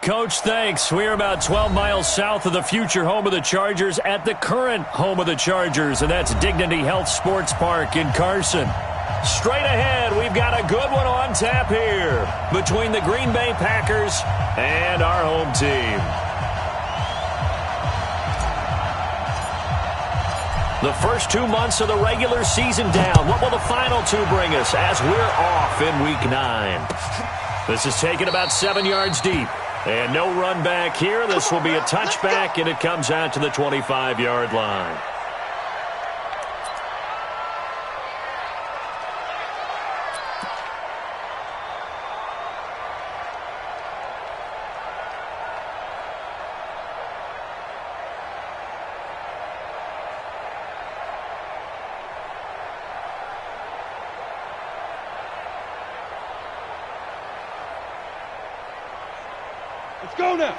Coach. Thanks. We're about 12 miles south of the future home of the Chargers at the current home of the Chargers, and that's Dignity Health Sports Park in Carson. Straight ahead, we've got a good one on tap here between the Green Bay Packers and our home team. The first 2 months of the regular season down. What will the final two bring us as we're off in Week 9? This is taken about 7 yards deep. And no run back here. This will be a touchback, and it comes out to the 25-yard line. Let's go now.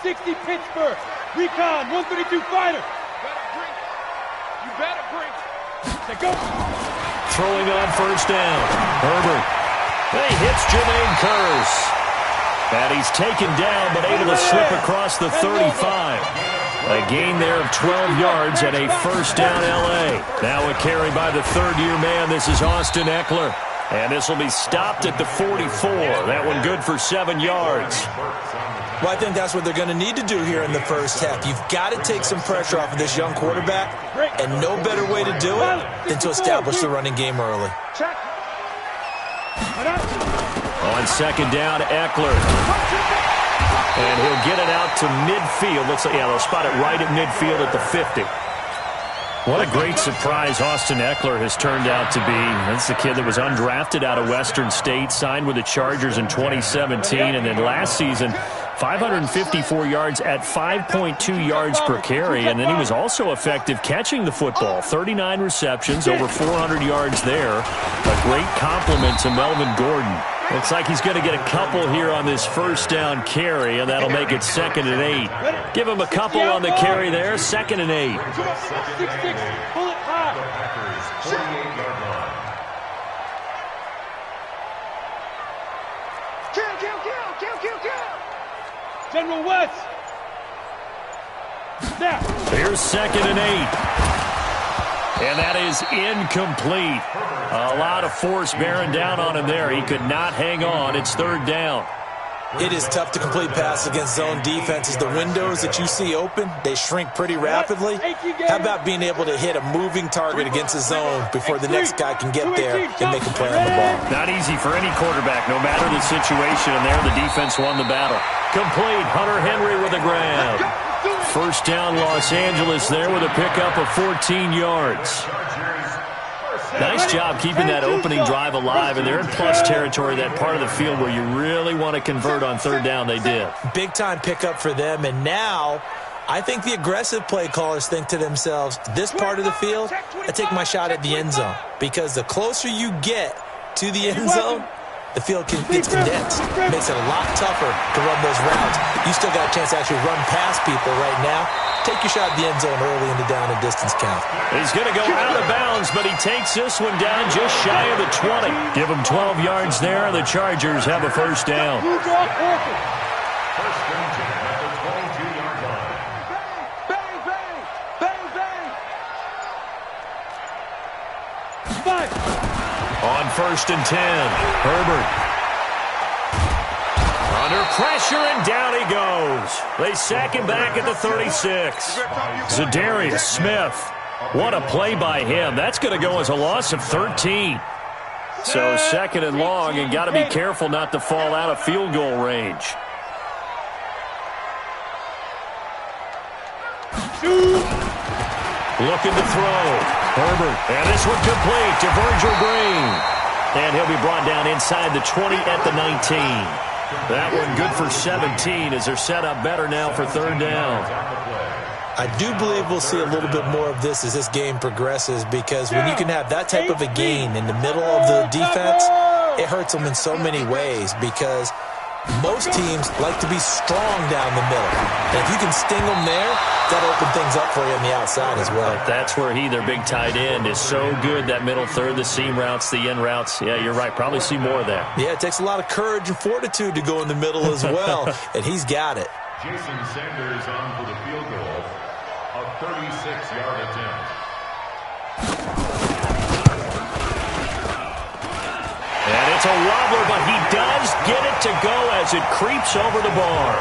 260 Pittsburgh. Recon, 132 fighter. You better bring. Let's go. Throwing on first down. Herbert. He hits Jermaine Kearse. And he's taken down but able to slip across the 35. A gain there of 12 yards and a first down L.A. Now a carry by the third-year man. This is Austin Eckler. And this will be stopped at the 44. That one good for 7 yards. Well, I think that's what they're going to need to do here in the first half. You've got to take some pressure off of this young quarterback, and no better way to do it than to establish the running game early. On second down, Eckler. And he'll get it out to midfield. Looks like, yeah, they'll spot it right at midfield at the 50. What a great surprise Austin Eckler has turned out to be. That's the kid that was undrafted out of Western State, signed with the Chargers in 2017, and then last season, 554 yards at 5.2 yards per carry, and then he was also effective catching the football. 39 receptions, over 400 yards there. A great compliment to Melvin Gordon. Looks like he's going to get a couple here on this first down carry, and that'll make it 2nd and 8. Give him a couple on the carry there, 2nd and 8. General West. Here's 2nd and 8. And that is incomplete. A lot of force bearing down on him there. He could not hang on. It's 3rd down. It is tough to complete passes against zone defenses. The windows that you see open, they shrink pretty rapidly. How about being able to hit a moving target against the zone before the next guy can get there and make a play on the ball? Not easy for any quarterback, no matter the situation. And there, the defense won the battle. Complete. Hunter Henry with a grab. First down, Los Angeles there with a pickup of 14 yards. Nice job keeping that opening drive alive, and they're in plus territory, that part of the field where you really want to convert on 3rd down. They did. Big-time pickup for them, and now I think the aggressive play callers think to themselves, this part of the field, I take my shot at the end zone, because the closer you get to the end zone, the field gets condensed. Makes it a lot tougher to run those routes. You still got a chance to actually run past people right now. Take your shot at the end zone early in the down and distance count. He's going to go out of bounds, but he takes this one down just shy of the 20. Give him 12 yards there, and the Chargers have a first down. On 1st and 10, Herbert. Under pressure, and down he goes. They sack him back at the 36. Zadarius Smith. What a play by him. That's going to go as a loss of 13. So 2nd and long, and got to be careful not to fall out of field goal range. Looking to throw. Herbert. And this one complete to Virgil Green. And he'll be brought down inside the 20 at the 19. That one good for 17 as they're set up better now for 3rd down. I do believe we'll see a little bit more of this as this game progresses, because when you can have that type of a gain in the middle of the defense, it hurts them in so many ways, because most teams like to be strong down the middle. And if you can sting them there, that'll open things up for you on the outside as well. That's where their big tight end, is so good, that middle third, the seam routes, the in routes. Yeah, you're right. Probably see more of that. Yeah, it takes a lot of courage and fortitude to go in the middle as well, and he's got it. Jason Sanders on for the field goal, a 36-yard attempt. And it's a wobbler, but he does get it to go as it creeps over the bar.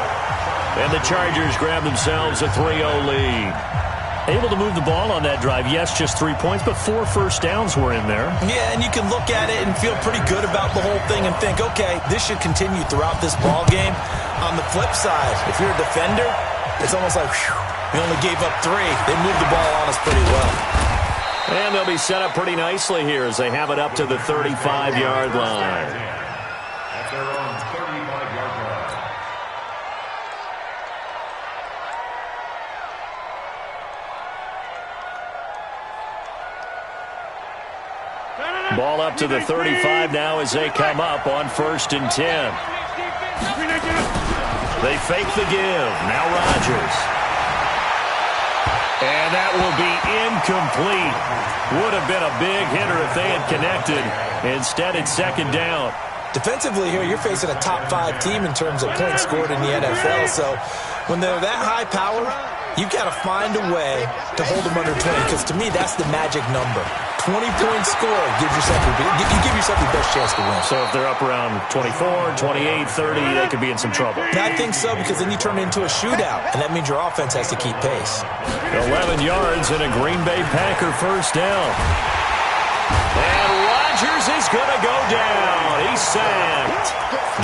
And the Chargers grab themselves a 3-0 lead. Able to move the ball on that drive. Yes, just 3 points, but 4 first downs were in there. Yeah, and you can look at it and feel pretty good about the whole thing and think, okay, this should continue throughout this ball game. On the flip side, if you're a defender, it's almost like, whew, we only gave up 3. They moved the ball on us pretty well. And they'll be set up pretty nicely here as they have it up to the 35-yard line. At their own 35-yard line. Ball up to the 35 now as they come up on 1st and 10. They fake the give. Now Rodgers. And that will be incomplete. Would have been a big hitter if they had connected. Instead, it's 2nd down. Defensively here, you're facing a top-5 team in terms of points scored in the NFL. So when they're that high power, you've got to find a way to hold them under 20, because to me, that's the magic number. 20-point score gives yourself you give yourself the best chance to win. So if they're up around 24, 28, 30, they could be in some trouble. I think so, because then you turn it into a shootout, and that means your offense has to keep pace. 11 yards and a Green Bay Packer first down. And Rodgers is going to go down. He's sacked.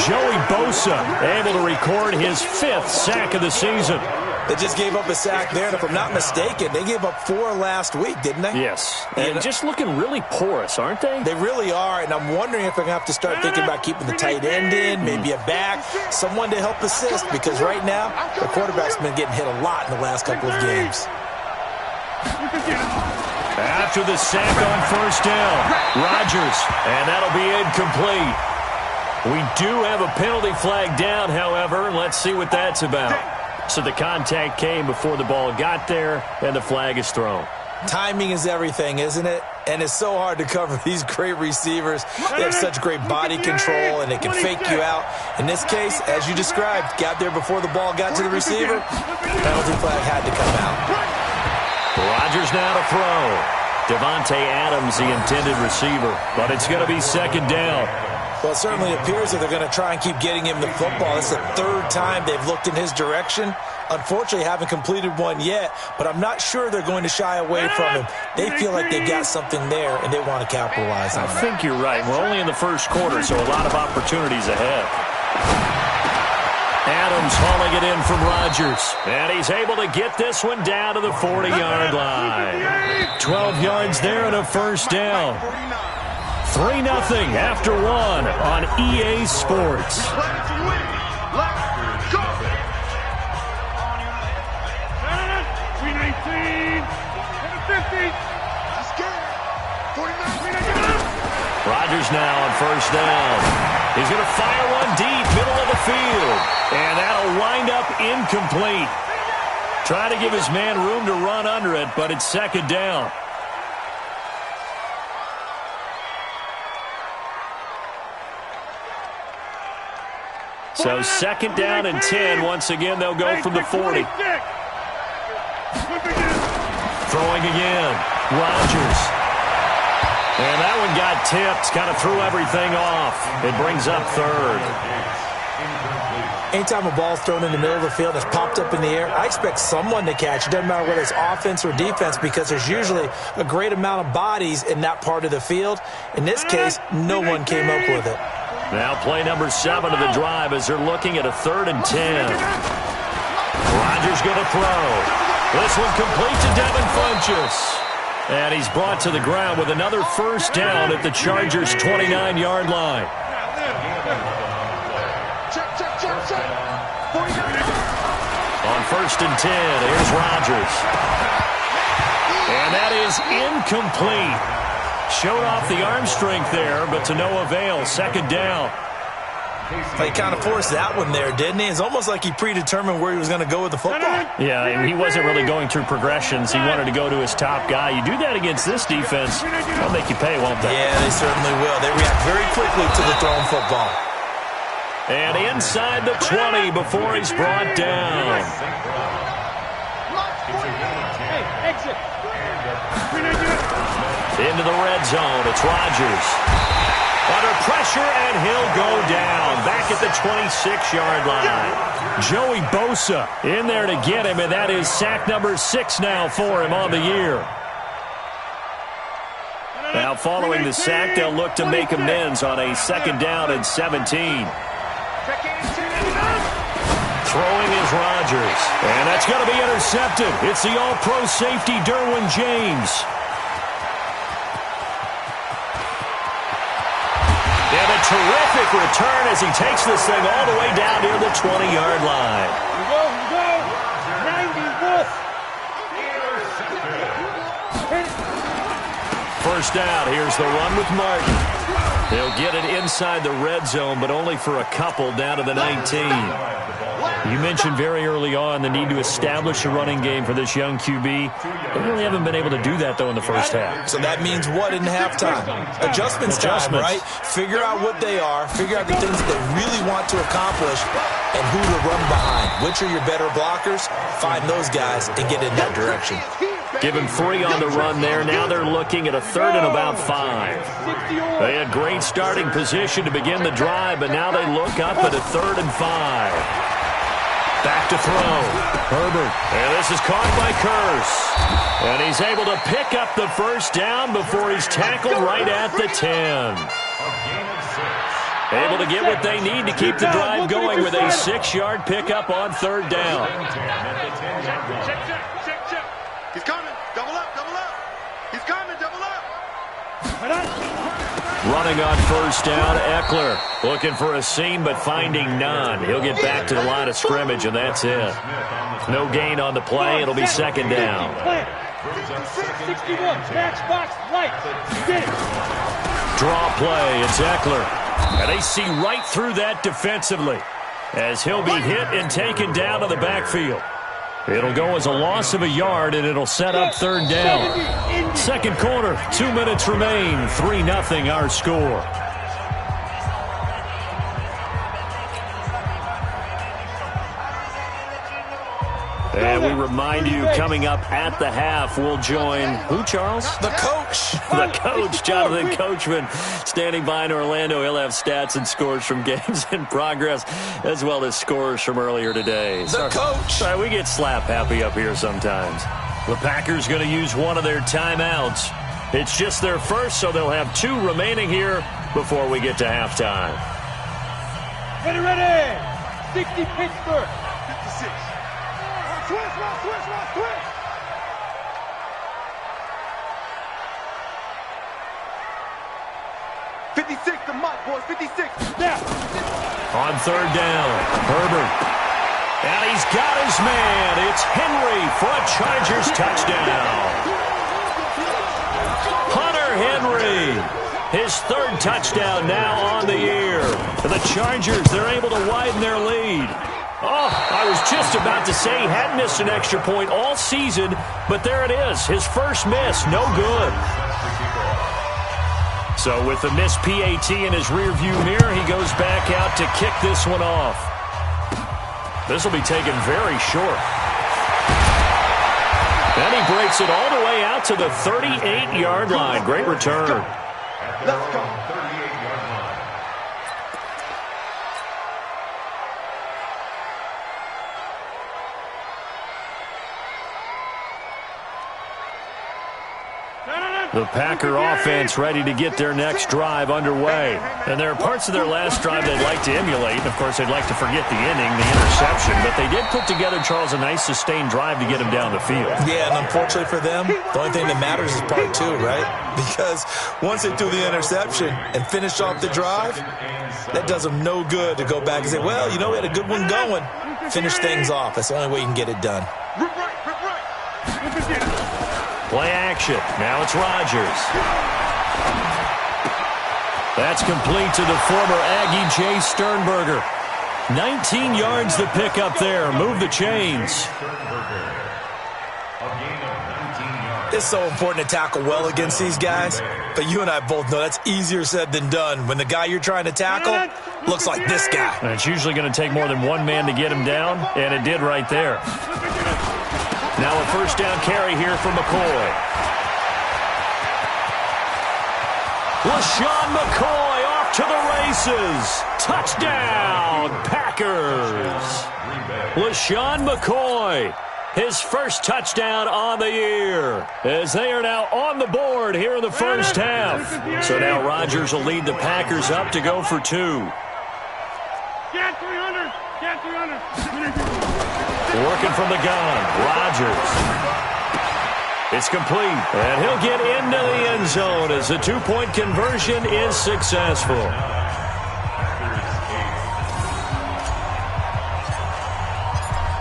Joey Bosa able to record his 5th sack of the season. They just gave up a sack there, and if I'm not mistaken, they gave up 4 last week, didn't they? Yes. And just looking really porous, aren't they? They really are, and I'm wondering if they're going to have to start thinking about keeping the tight end in, maybe a back, someone to help assist, because right now, the quarterback's been getting hit a lot in the last couple of games. After the sack on 1st down, Rodgers, and that'll be incomplete. We do have a penalty flag down, however. Let's see what that's about. So the contact came before the ball got there, and the flag is thrown. Timing is everything, isn't it? And it's so hard to cover these great receivers. They have such great body control, and they can fake you out. In this case, as you described, got there before the ball got to the receiver. Penalty flag had to come out. Rodgers now to throw. Devontae Adams, the intended receiver, but it's going to be 2nd down. Well, it certainly appears that they're going to try and keep getting him the football. It's the 3rd time they've looked in his direction. Unfortunately, haven't completed one yet, but I'm not sure they're going to shy away from him. They feel like they've got something there, and they want to capitalize on it. I think you're right. We're only in the 1st quarter, so a lot of opportunities ahead. Adams hauling it in from Rodgers, and he's able to get this one down to the 40-yard line. 12 yards there and a 1st down. 3-0 after 1 on EA Sports. Rodgers now on 1st down. He's going to fire one deep, middle of the field. And that'll wind up incomplete. Trying to give his man room to run under it, but it's 2nd down. So 2nd down and 10. Once again, they'll go from the 40. Throwing again. Rodgers. And that one got tipped. Kind of threw everything off. It brings up 3rd. Anytime a ball's thrown in the middle of the field and it's popped up in the air, I expect someone to catch it. Doesn't matter whether it's offense or defense, because there's usually a great amount of bodies in that part of the field. In this case, no one came up with it. Now play number 7 of the drive as they're looking at a 3rd and 10. Rodgers going to throw. This one complete to Devin Funchess. And he's brought to the ground with another 1st down at the Chargers' 29-yard line. On 1st and 10, here's Rodgers. And that is incomplete. Showed off the arm strength there, but to no avail. 2nd down. He kind of forced that one there, didn't he? It's almost like he predetermined where he was going to go with the football. Yeah, he wasn't really going through progressions. He wanted to go to his top guy. You do that against this defense, they'll make you pay, won't they? Yeah, they certainly will. They react very quickly to the thrown football. And inside the 20 before he's brought down. Into the red zone, it's Rodgers. Under pressure, and he'll go down. Back at the 26-yard line. Joey Bosa in there to get him, and that is sack number 6 now for him on the year. Now following the sack, they'll look to make amends on a 2nd down and 17. Throwing is Rodgers, and that's going to be intercepted. It's the all-pro safety, Derwin James. And a terrific return as he takes this thing all the way down near the 20-yard line. Here we go. 90 Wolf. First down, here's the run with Martin. They'll get it inside the red zone, but only for a couple down to the 19. You mentioned very early on the need to establish a running game for this young QB. They really haven't been able to do that, though, in the first half. So that means what in halftime? Adjustments time, right? Figure out what they are, figure out the things that they really want to accomplish, and who to run behind. Which are your better blockers? Find those guys and get in that direction. Give him 3 on the run there. Now they're looking at a 3rd and about 5. They had great starting position to begin the drive, but now they look up at a 3rd and 5. Back to throw. Herbert. And this is caught by Curse. And he's able to pick up the first down before he's tackled right at the 10. Able to get what they need to keep the drive going with a 6-yard pickup on 3rd down. He's coming. Double up, double up. He's coming, double up. Running on first down, Eckler. Looking for a seam, but finding none. He'll get back to the line of scrimmage, and that's it. No gain on the play. It'll be 2nd down. 61, match box, right. Draw play, it's Eckler. And they see right through that defensively as he'll be hit and taken down to the backfield. It'll go as a loss of a yard, and it'll set up 3rd down. Second quarter, 2 minutes remain. 3-0 our score. And we remind you, coming up at the half, we'll join who, Charles? The coach. The coach, Jonathan Coachman, standing by in Orlando. He'll have stats and scores from games in progress, as well as scores from earlier today. The coach. Sorry, we get slap happy up here sometimes. The Packers going to use one of their timeouts. It's just their first, so they'll have 2 remaining here before we get to halftime. Ready. 60 Pittsburgh. 56. Switch. 56, the mic, boys, 56. Now. On 3rd down, Herbert. And he's got his man. It's Henry for a Chargers touchdown. Hunter Henry, his 3rd touchdown now on the year. For the Chargers, they're able to widen their lead. Oh, I was just about to say he hadn't missed an extra point all season, but there it is. His first miss, no good. So with the missed PAT in his rearview mirror, he goes back out to kick this one off. This will be taken very short. Then he breaks it all the way out to the 38-yard line. Great return. Let's go. The Packer offense ready to get their next drive underway. And there are parts of their last drive they'd like to emulate. And, of course, they'd like to forget the inning, the interception. But they did put together, Charles, a nice sustained drive to get him down the field. Yeah, and unfortunately for them, the only thing that matters is part 2, right? Because once they threw the interception and finished off the drive, that does them no good to go back and say, well, you know, we had a good one going. Finish things off. That's the only way you can get it done. Rip right. Play action. Now it's Rodgers. That's complete to the former Aggie Jay Sternberger. 19 yards to pick up there. Move the chains. It's so important to tackle well against these guys, but you and I both know that's easier said than done when the guy you're trying to tackle looks like this guy. And it's usually going to take more than one man to get him down, and it did right there. Now a first down carry here from McCoy. LaShawn McCoy off to the races. Touchdown, Packers. LaShawn McCoy, his first touchdown on the year, as they are now on the board here in the first half. So now Rodgers will lead the Packers up to go for 2. Get 300. Get 300. Working from the gun, Rodgers. It's complete, and he'll get into the end zone as the 2-point conversion is successful.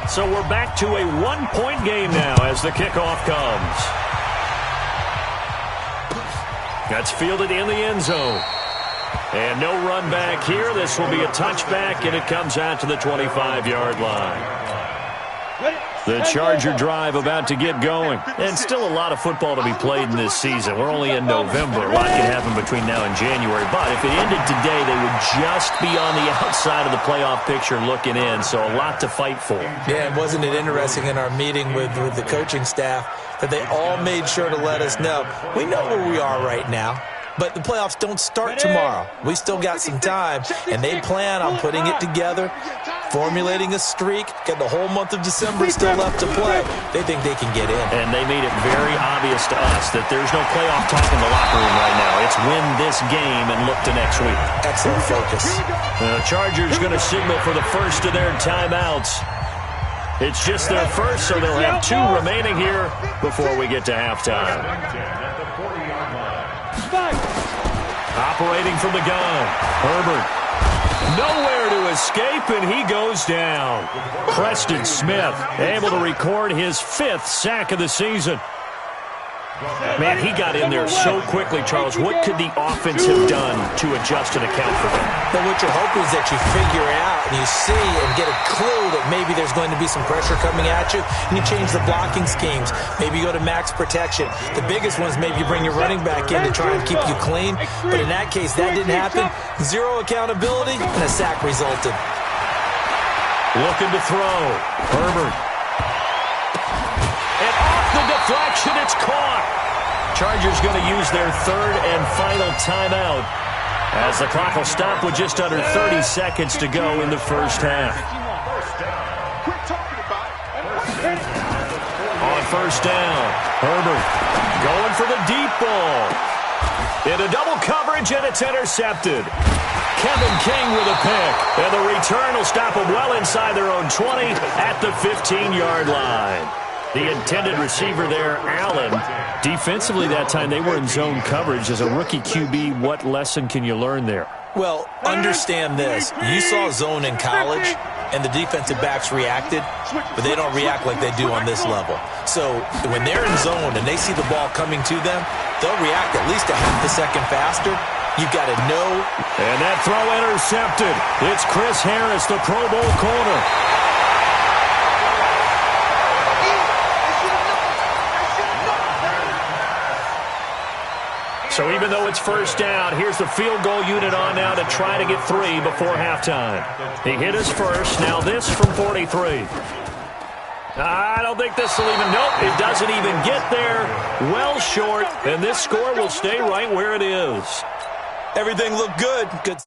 So we're back to a 1-point game now as the kickoff comes. That's fielded in the end zone. And no run back here. This will be a touchback, and it comes out to the 25-yard line. The Charger drive about to get going. And still a lot of football to be played in this season. We're only in November. A lot can happen between now and January. But if it ended today, they would just be on the outside of the playoff picture looking in. So a lot to fight for. Yeah, and wasn't it interesting in our meeting with the coaching staff that they all made sure to let us know, we know where we are right now. But the playoffs don't start tomorrow. We still got some time, and they plan on putting it together, formulating a streak, got the whole month of December still left to play. They think they can get in. And they made it very obvious to us that there's no playoff talk in the locker room right now. It's win this game and look to next week. Excellent focus. The Chargers going to signal for the first of their timeouts. It's just their first, so they'll have 2 remaining here before we get to halftime. Operating from the gun, Herbert. Nowhere to escape, and he goes down. Preston Smith able to record his 5th sack of the season. Man, he got in there so quickly, Charles. What could the offense have done to adjust and account for that? But what you're hoping is that you figure out and you see and get a clue that maybe there's going to be some pressure coming at you, and you change the blocking schemes. Maybe you go to max protection. The biggest one is maybe you bring your running back in to try and keep you clean. But in that case, that didn't happen. 0 accountability, and a sack resulted. Looking to throw. Herbert. And off the deflection, it's caught. Chargers going to use their 3rd and final timeout as the clock will stop with just under 30 seconds to go in the first half. On first down, Herbert going for the deep ball. Into double coverage, and it's intercepted. Kevin King with a pick, and the return will stop them well inside their own 20 at the 15-yard line. The intended receiver there, Allen. Defensively that time, they were in zone coverage. As a rookie QB, what lesson can you learn there? Well, understand this. You saw zone in college, and the defensive backs reacted, but they don't react like they do on this level. So when they're in zone and they see the ball coming to them, they'll react at least a half a second faster. You've got to know. And that throw intercepted. It's Chris Harris, the Pro Bowl corner. So even though it's first down, here's the field goal unit on now to try to get 3 before halftime. He hit his first. Now this from 43. I don't think this will even, nope, it doesn't even get there. Well short, and this score will stay right where it is. Everything looked good. Good.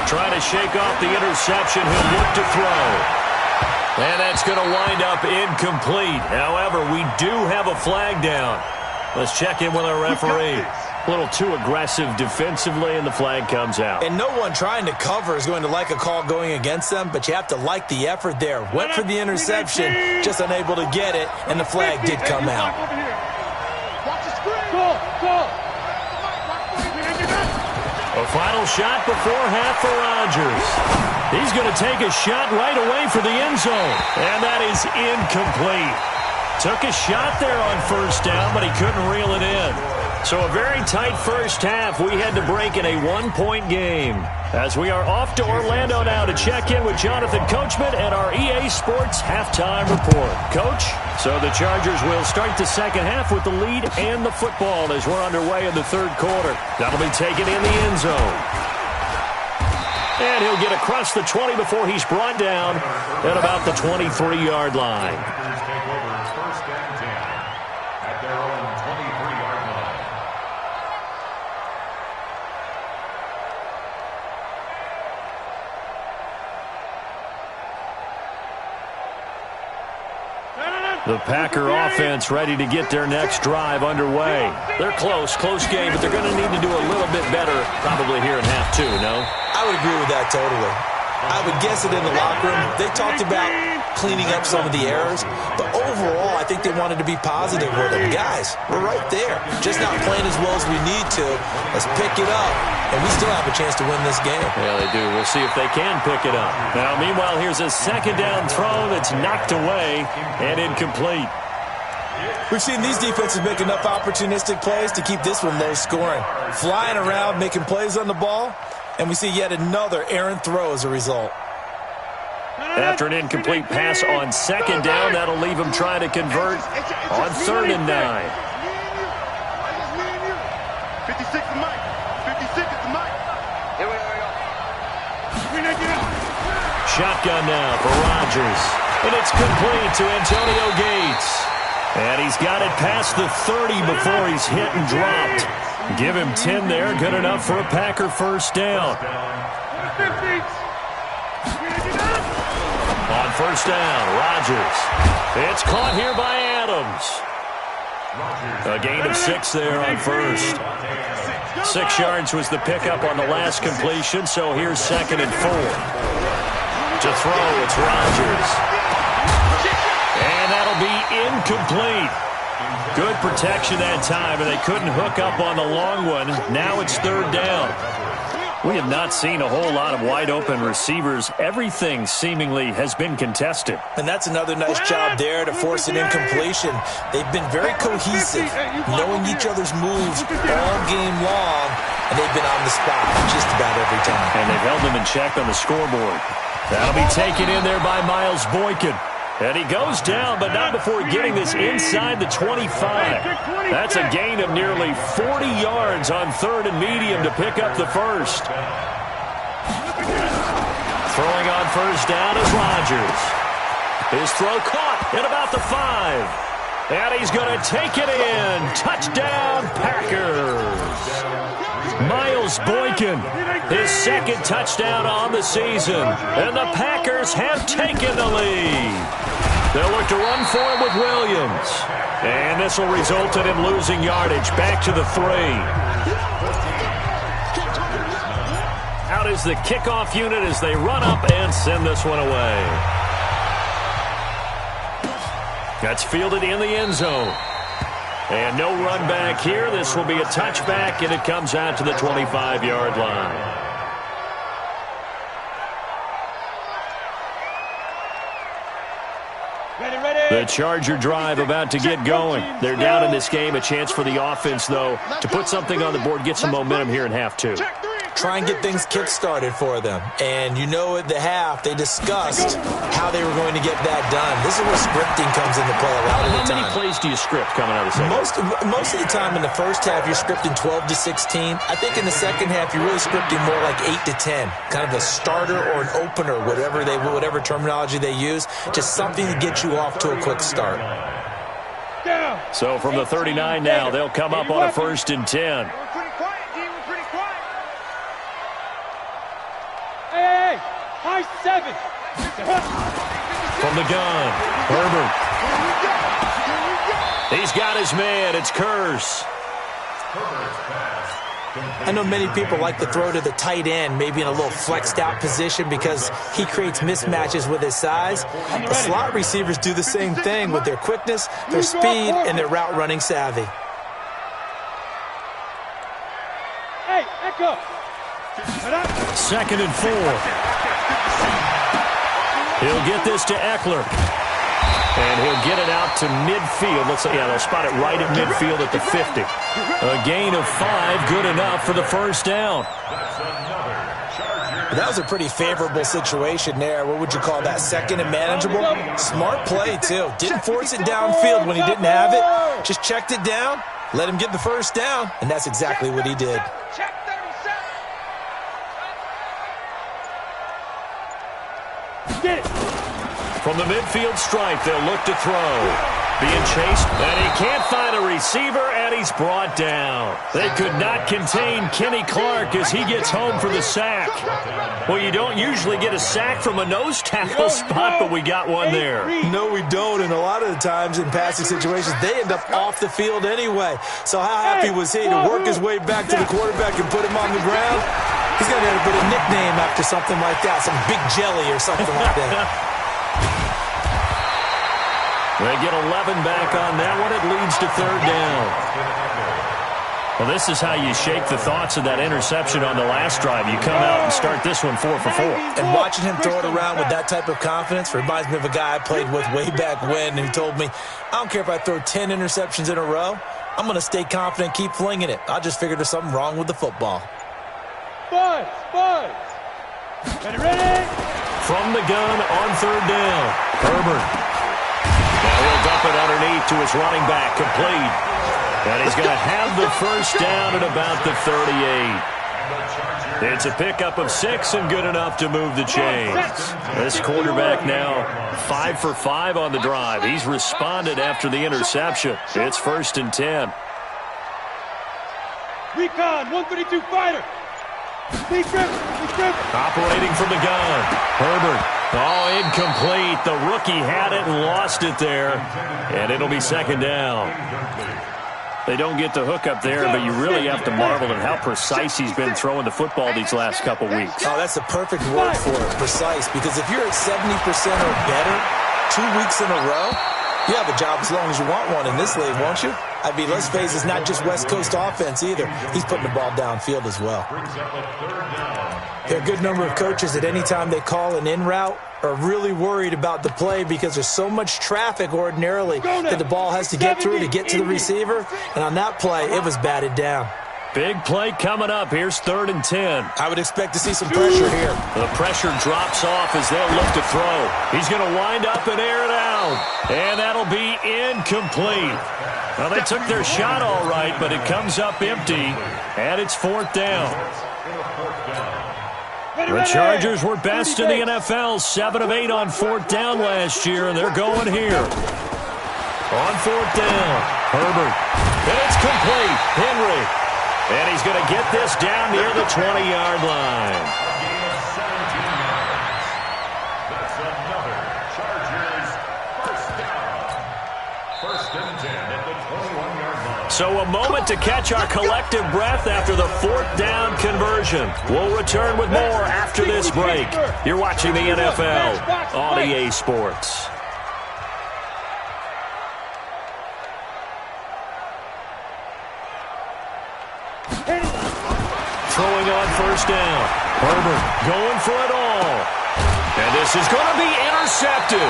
Trying to shake off the interception. He'll look to throw. And that's going to wind up incomplete. However, we do have a flag down. Let's check in with our referee. A little too aggressive defensively, and the flag comes out. And no one trying to cover is going to like a call going against them, but you have to like the effort there. Went for the interception, just unable to get it, and the flag did come out. The final shot before half for Rodgers. He's going to take a shot right away for the end zone. And that is incomplete. Took a shot there on first down, but he couldn't reel it in. So a very tight first half. We had to break in a one-point game. As we are off to Orlando now to check in with Jonathan Coachman and our EA Sports halftime report. Coach, so the Chargers will start the second half with the lead and the football as we're underway in the third quarter. That'll be taken in the end zone. And he'll get across the 20 before he's brought down at about the 23-yard line. The Packer offense ready to get their next drive underway. They're close game, but they're going to need to do a little bit better probably here in half two, no? I would agree with that totally. I would guess it in the locker room. They talked about cleaning up some of the errors, but overall, I think they wanted to be positive with them. Guys, we're right there. Just not playing as well as we need to. Let's pick it up, and we still have a chance to win this game. Yeah, they do. We'll see if they can pick it up. Now, meanwhile, here's a second down throw that's knocked away and incomplete. We've seen these defenses make enough opportunistic plays to keep this one low scoring. Flying around, making plays on the ball, and we see yet another errant throw as a result. After an incomplete pass on second down, that'll leave him trying to convert on 3rd and 9. 56 is Mike. 56 is Mike. Here we go. Shotgun now for Rodgers. And it's complete to Antonio Gates. And he's got it past the 30 before he's hit and dropped. Give him 10 there. Good enough for a Packer first down. On first down, Rodgers. It's caught here by Adams. A gain of 6 there on first. 6 yards was the pickup on the last completion, so here's 2nd and 4. To throw, it's Rodgers. And that'll be incomplete. Good protection that time, and they couldn't hook up on the long one. Now it's 3rd down. We have not seen a whole lot of wide-open receivers. Everything seemingly has been contested. And that's another nice job there to force an incompletion. They've been very cohesive, knowing each other's moves all game long, and they've been on the spot just about every time. And they've held them in check on the scoreboard. That'll be taken in there by Miles Boykin. And he goes down, but not before getting this inside the 25. That's a gain of nearly 40 yards on 3rd and medium to pick up the first. Throwing on first down is Rodgers. His throw caught at about the 5. And he's going to take it in. Touchdown, Packers. Miles Boykin, his 2nd touchdown on the season. And the Packers have taken the lead. They'll look to run for it with Williams. And this will result in him losing yardage back to the 3. Out is the kickoff unit as they run up and send this one away. That's fielded in the end zone. And no run back here. This will be a touchback, and it comes out to the 25-yard line. The Charger drive about to get going. They're down in this game. A chance for the offense, though, to put something on the board, get some momentum here in half 2. Try and get things kick-started for them. And you know at the half, they discussed how they were going to get that done. This is where scripting comes into play a lot of the time. How many plays do you script coming out of the second? Most of the time in the first half, you're scripting 12 to 16. I think in the second half, you're really scripting more like 8 to 10. Kind of a starter or an opener, whatever terminology they use. Just something to get you off to a quick start. So from the 39 now, they'll come up on a 1st and 10. Hey, high 7. From the gun, Herbert. He's got his man. It's Curse. I know many people like to throw to the tight end, maybe in a little flexed out position because he creates mismatches with his size. The slot receivers do the same thing with their quickness, their speed, and their route running savvy. Hey, echo. 2nd and 4. He'll get this to Eckler. And he'll get it out to midfield. Looks like, yeah, they'll spot it right at midfield at the 50. A gain of 5, good enough for the first down. That was a pretty favorable situation there. What would you call that? 2nd and manageable? Smart play, too. Didn't force it downfield when he didn't have it. Just checked it down, let him get the first down, and that's exactly what he did. Get it. From the midfield stripe, they'll look to throw. Being chased, and he can't find a receiver, and he's brought down. They could not contain Kenny Clark as he gets home for the sack. Well, you don't usually get a sack from a nose tackle spot, but we got one there. No, we don't, and a lot of the times in passing situations, they end up off the field anyway. So how happy was he to work his way back to the quarterback and put him on the ground? He's going to have to put a nickname after something like that, some Big Jelly or something like that. They get 11 back on that one. It leads to 3rd down. Well, this is how you shake the thoughts of that interception on the last drive. You come out and start this one 4 for 4. And watching him throw it around with that type of confidence reminds me of a guy I played with way back when who told me, I don't care if I throw 10 interceptions in a row. I'm going to stay confident, keep flinging it. I just figured there's something wrong with the football. Ready? From the gun on 3rd down. Herbert. Now he'll dump it underneath to his running back, complete. And he's going to have the first down at about the 38. It's a pickup of 6 and good enough to move the chains. This quarterback now 5 for 5 on the drive. He's responded after the interception. It's 1st and 10. Recon, 132 fighter. Operating from the gun. Herbert. Oh, incomplete. The rookie had it and lost it there. And it'll be 2nd down. They don't get the hook up there, but you really have to marvel at how precise he's been throwing the football these last couple weeks. Oh, that's the perfect word for it, precise. Because if you're at 70% or better 2 weeks in a row, you have a job as long as you want one in this league, won't you? I mean, let's face it, it's not just West Coast offense either. He's putting the ball downfield as well. There are a good number of coaches that any time they call an in route are really worried about the play because there's so much traffic ordinarily that the ball has to get through to get to the receiver. And on that play, it was batted down. Big play coming up. Here's 3rd and 10. I would expect to see some pressure here. The pressure drops off as they'll look to throw. He's going to wind up and air it out. And that'll be incomplete. Well, they took their shot all right, but it comes up empty. And it's 4th down. The Chargers were best in the NFL, 7 of 8 on 4th down last year, and they're going here. On 4th down, Herbert. And it's complete. Henry. And he's going to get this down near the 20-yard line. That's another Chargers first down. 1st and 10 at the 21-yard line. So a moment to catch our collective breath after the 4th down conversion. We'll return with more after this break. You're watching the NFL on EA Sports. Throwing on 1st down. Herbert going for it all. And this is going to be intercepted.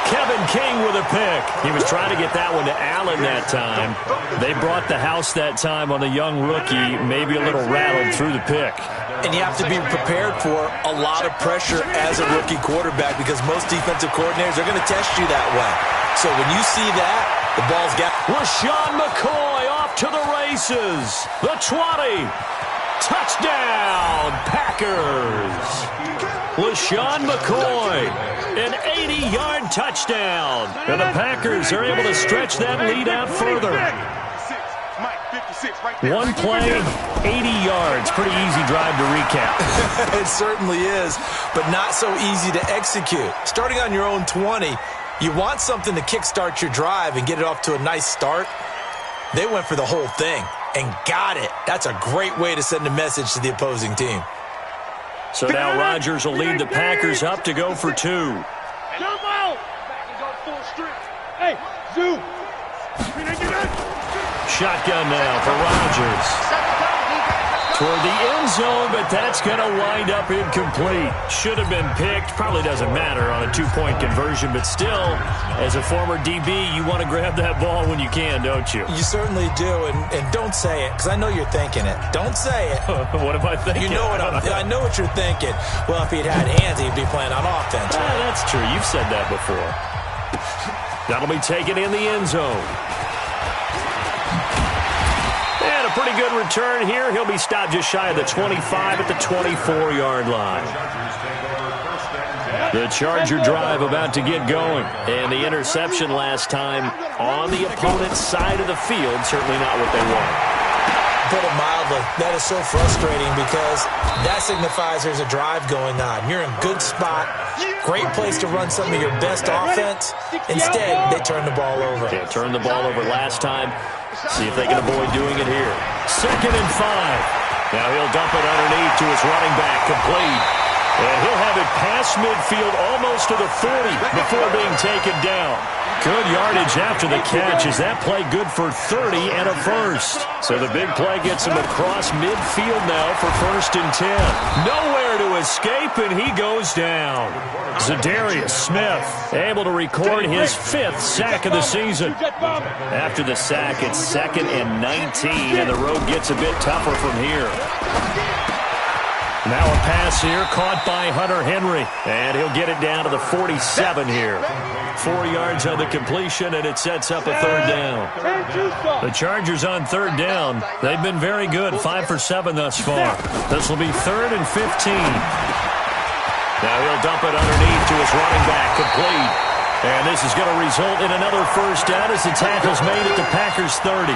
Kevin King with a pick. He was trying to get that one to Allen that time. They brought the house that time on the young rookie, maybe a little rattled through the pick. And you have to be prepared for a lot of pressure as a rookie quarterback because most defensive coordinators are going to test you that way. So when you see that, the ball's got... LaShawn McCoy off to the races. The 20. Touchdown, Packers. LaShawn McCoy, an 80-yard touchdown. And the Packers are able to stretch that lead out further. One play, 80 yards. Pretty easy drive to recap. It certainly is, but not so easy to execute. Starting on your own 20, you want something to kickstart your drive and get it off to a nice start. They went for the whole thing and got it. That's a great way to send a message to the opposing team. So now Rodgers will lead the Packers up to go for 2. Jump out! Hey, zoom! Shotgun now for Rodgers. toward the end zone, but that's going to wind up incomplete. Should have been picked. Probably doesn't matter on a two-point conversion, but still, as a former DB, you want to grab that ball when you can, don't you? You certainly do, and don't say it, because I know you're thinking it. Don't say it. What am I thinking? You know what I know what you're thinking. Well, if he'd had hands, he'd be playing on offense. Right? That's true. You've said that before. That'll be taken in the end zone. And a pretty good return here. He'll be stopped just shy of the 25 at the 24-yard line. The Charger drive about to get going. And the interception last time on the opponent's side of the field, certainly not what they want. Put it mildly, that is so frustrating because that signifies there's a drive going on. You're in a good spot, great place to run some of your best offense. Instead, they turn the ball over. Yeah, turned the ball over last time. See if they can avoid doing it here. 2nd and 5. Now he'll dump it underneath to his running back, complete. And he'll have it past midfield almost to the 40 before being taken down. Good yardage after the catch. Is that play good for 30 and a first? So the big play gets him across midfield now for 1st and 10. Nowhere to escape, and he goes down. Zadarius Smith able to record his 5th sack of the season. After the sack, it's 2nd and 19, and the road gets a bit tougher from here. Now a pass here, caught by Hunter Henry. And he'll get it down to the 47 here. 4 yards on the completion, and it sets up a 3rd down. The Chargers on 3rd down. They've been very good, 5 for 7 thus far. This will be 3rd and 15. Now he'll dump it underneath to his running back, complete. And this is going to result in another first down as the tackle's made at the Packers' 30.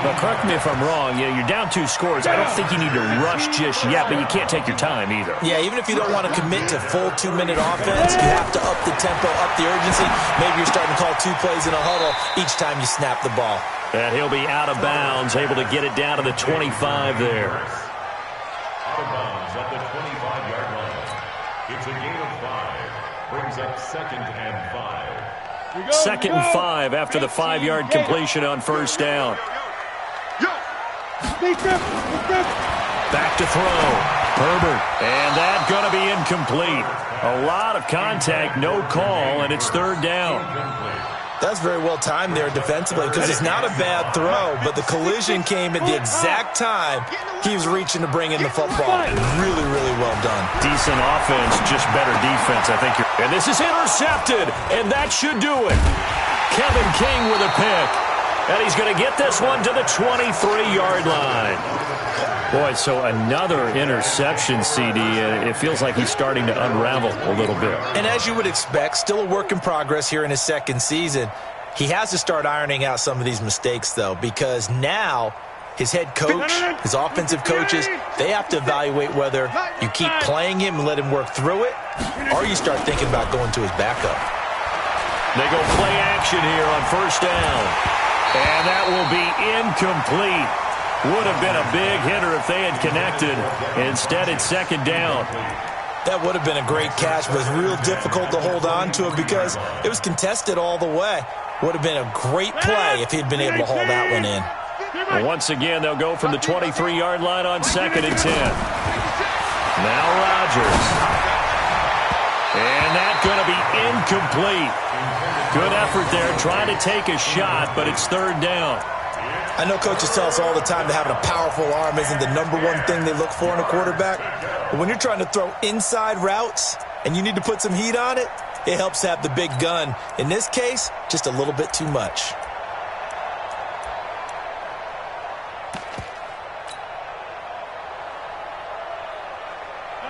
Now, correct me if I'm wrong. You're down 2 scores. I don't think you need to rush just yet, but you can't take your time either. Yeah, even if you don't want to commit to full 2-minute offense, you have to up the tempo, up the urgency. Maybe you're starting to call 2 plays in a huddle each time you snap the ball. And he'll be out of bounds, able to get it down to the 25 there. Out of bounds at the 25-yard line. It's a gain of 5. Brings up 2nd and 5. 2nd and 5 after the 5-yard completion on first down. Back to throw. Herbert. And that's going to be incomplete. A lot of contact, no call, and it's 3rd down. That's very well timed there defensively because it's not a bad throw, but the collision came at the exact time he was reaching to bring in the football. Really, really well done. Decent offense, just better defense, I think. And this is intercepted, and that should do it. Kevin King with a pick. And he's going to get this one to the 23-yard line. Boy, so another interception, CD. It feels like he's starting to unravel a little bit. And as you would expect, still a work in progress here in his 2nd season. He has to start ironing out some of these mistakes, though, because now his head coach, his offensive coaches, they have to evaluate whether you keep playing him and let him work through it, or you start thinking about going to his backup. They go play action here on first down. And that will be incomplete. Would have been a big hitter if they had connected. Instead, it's 2nd down. That would have been a great catch, but it's real difficult to hold on to it because it was contested all the way. Would have been a great play if he'd been able to haul that one in. And once again, they'll go from the 23-yard line on 2nd and 10. Now Rodgers. And that's going to be incomplete. Good effort there, trying to take a shot, but it's 3rd down. I know coaches tell us all the time that having a powerful arm isn't the #1 thing they look for in a quarterback. But when you're trying to throw inside routes and you need to put some heat on it, it helps to have the big gun. In this case, just a little bit too much.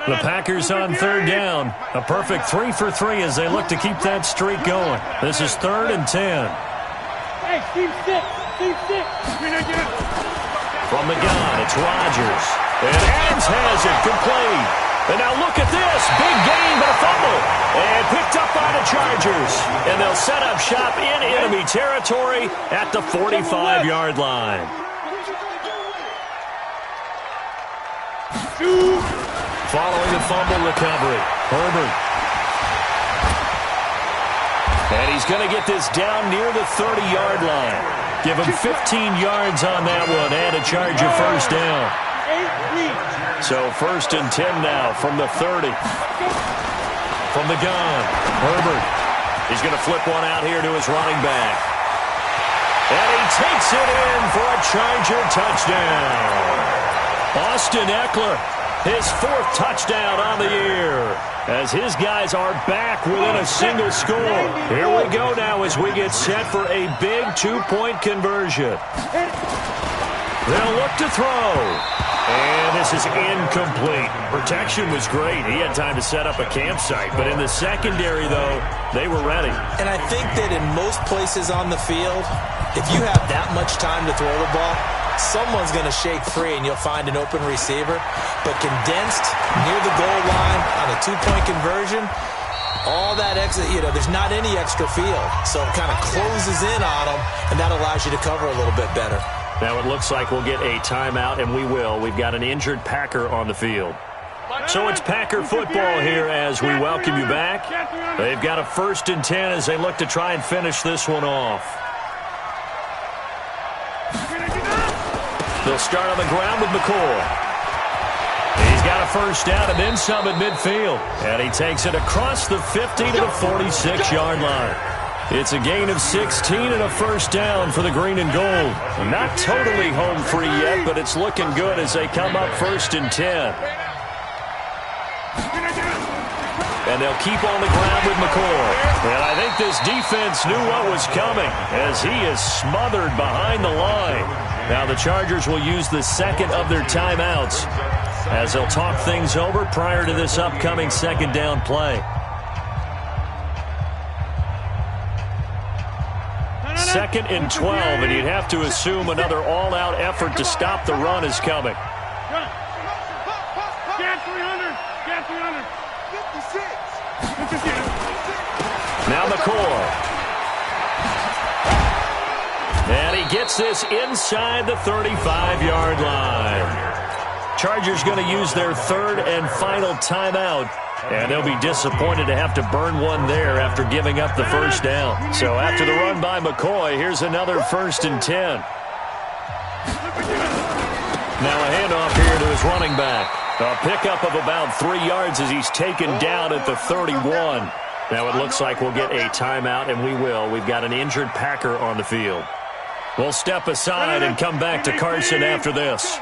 The Packers on 3rd down. A perfect 3 for 3 as they look to keep that streak going. This is 3rd and 10. Hey, team 6. From the gun, it's Rodgers. And Adams has it, complete. And now look at this. Big gain, but a fumble. And picked up by the Chargers. And they'll set up shop in enemy territory at the 45-yard line. Following the fumble recovery, Herbert. And he's going to get this down near the 30-yard line. Give him 15 yards on that one and a Charger first down. So 1st and 10 now from the 30. From the gun, Herbert. He's going to flip one out here to his running back. And he takes it in for a Charger touchdown. Austin Eckler, his 4th touchdown on the year, as his guys are back within a single score. Here we go now as we get set for a big 2-point conversion. They'll look to throw. And this is incomplete. Protection was great. He had time to set up a campsite. But in the secondary, though, they were ready. And I think that in most places on the field, if you have that much time to throw the ball, someone's going to shake free and you'll find an open receiver. But condensed near the goal line on a 2-point conversion, all that extra, there's not any extra field. So it kind of closes in on them, and that allows you to cover a little bit better. Now it looks like we'll get a timeout, and we will. We've got an injured Packer on the field. So it's Packer football here as we welcome you back. They've got a 1st and 10 as they look to try and finish this one off. They'll start on the ground with McCoy. He's got a first down and then some at midfield. And he takes it across the 50 to the 46-yard line. It's a gain of 16 and a first down for the green and gold. Not totally home free yet, but it's looking good as they come up 1st and 10. And they'll keep on the ground with McCoy. And I think this defense knew what was coming as he is smothered behind the line. Now the Chargers will use the 2nd of their timeouts as they'll talk things over prior to this upcoming 2nd down play. 2nd and 12, and you'd have to assume another all-out effort to stop the run is coming. Now McCoy. And he gets this inside the 35-yard line. Chargers going to use their 3rd and final timeout. And they'll be disappointed to have to burn one there after giving up the first down. So after the run by McCoy, here's another 1st and 10. Now a handoff here to his running back. A pickup of about 3 yards as he's taken down at the 31. Now it looks like we'll get a timeout, and we will. We've got an injured Packer on the field. We'll step aside and come back to Carson after this.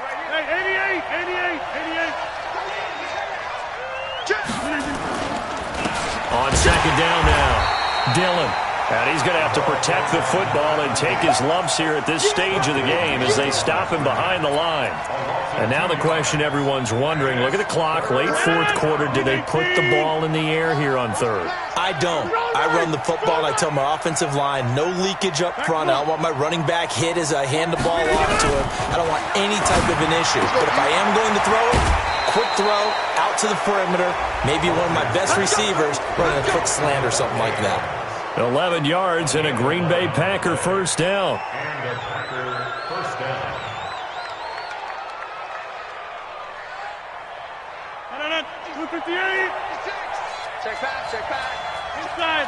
On 2nd down now, Dillon. And he's going to have to protect the football and take his lumps here at this stage of the game as they stop him behind the line. And now the question everyone's wondering, look at the clock, late 4th quarter, do they put the ball in the air here on 3rd? I don't. I run the football, and I tell my offensive line, no leakage up front. I don't want my running back hit as I hand the ball off to him. I don't want any type of an issue. But if I am going to throw it, quick throw, out to the perimeter, maybe one of my best receivers running a quick slant or something like that. 11 yards and a Green Bay Packer first down. And a Packer first down. Check back, check back. Inside.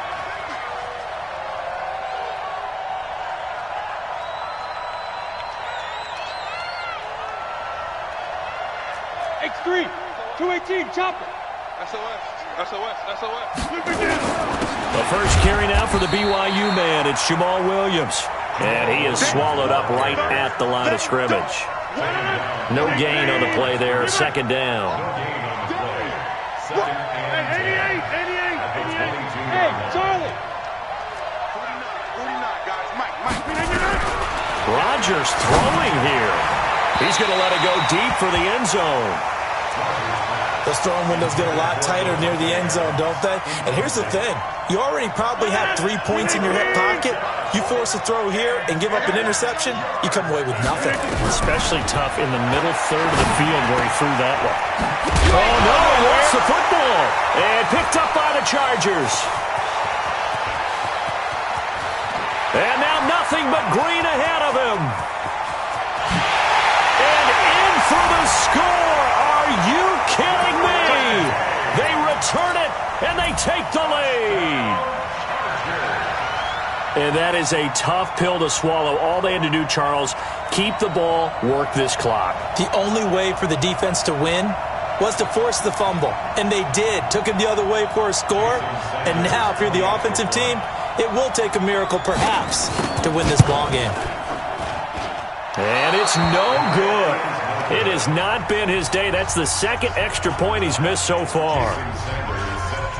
X3, 218, chopper. SOS, SOS, SOS. The first carry now for the BYU man. It's Jamal Williams. And he is swallowed up right at the line of scrimmage. No gain on the play there. 2nd down. Hey, Charlie. 49, guys. Mike. Rodgers throwing here. He's going to let it go deep for the end zone. Those throwing windows get a lot tighter near the end zone, don't they? And here's the thing. You already probably have 3 points in your hip pocket. You force a throw here and give up an interception, you come away with nothing. Especially tough in the middle 3rd of the field where he threw that one. Oh, no, he lost the football. And picked up by the Chargers. And now nothing but green ahead of him. And in for the score. Are you kidding me? They return it, and they take the lead. And that is a tough pill to swallow. All they had to do, Charles, keep the ball, work this clock. The only way for the defense to win was to force the fumble. And they did. Took it the other way for a score. And now, if you're the offensive team, it will take a miracle, perhaps, to win this ball game. And it's no good. It has not been his day. That's the second extra point he's missed so far.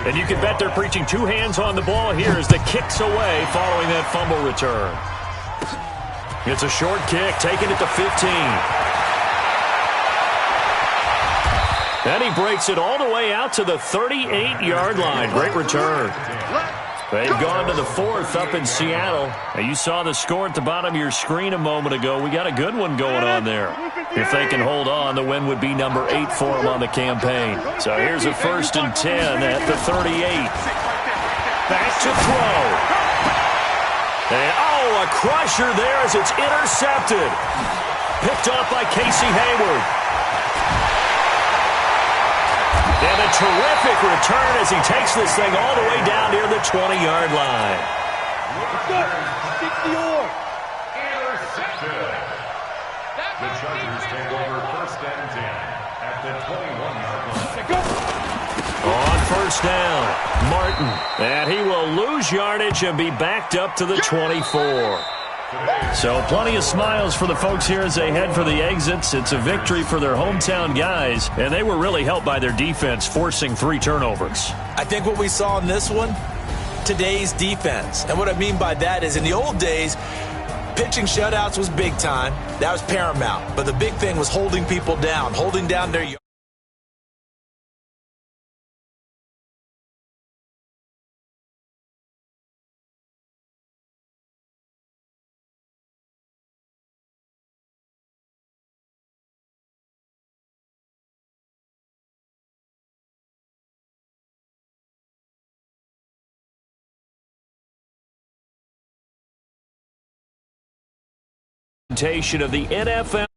And you can bet they're preaching two hands on the ball here as the kick's away following that fumble return. It's a short kick, taking it to 15. And he breaks it all the way out to the 38-yard line. Great return. They've gone to the fourth up in Seattle. And you saw the score at the bottom of your screen a moment ago. We got a good one going on there. If they can hold on, the win would be number 8 for them on the campaign. So here's a 1st and 10 at the 38. Back to throw. And, a crusher there as it's intercepted. Picked off by Casey Hayward. And a terrific return as he takes this thing all the way down near the 20-yard line. Intercepted. The Chargers take over 1st and 10 at the 21-yard line. On 1st down, Martin. And he will lose yardage and be backed up to the 24. So plenty of smiles for the folks here as they head for the exits. It's a victory for their hometown guys, and they were really helped by their defense, forcing 3 turnovers. I think what we saw in this one, today's defense. And what I mean by that is in the old days, pitching shutouts was big time. That was paramount. But the big thing was holding people down, holding down their of the NFL.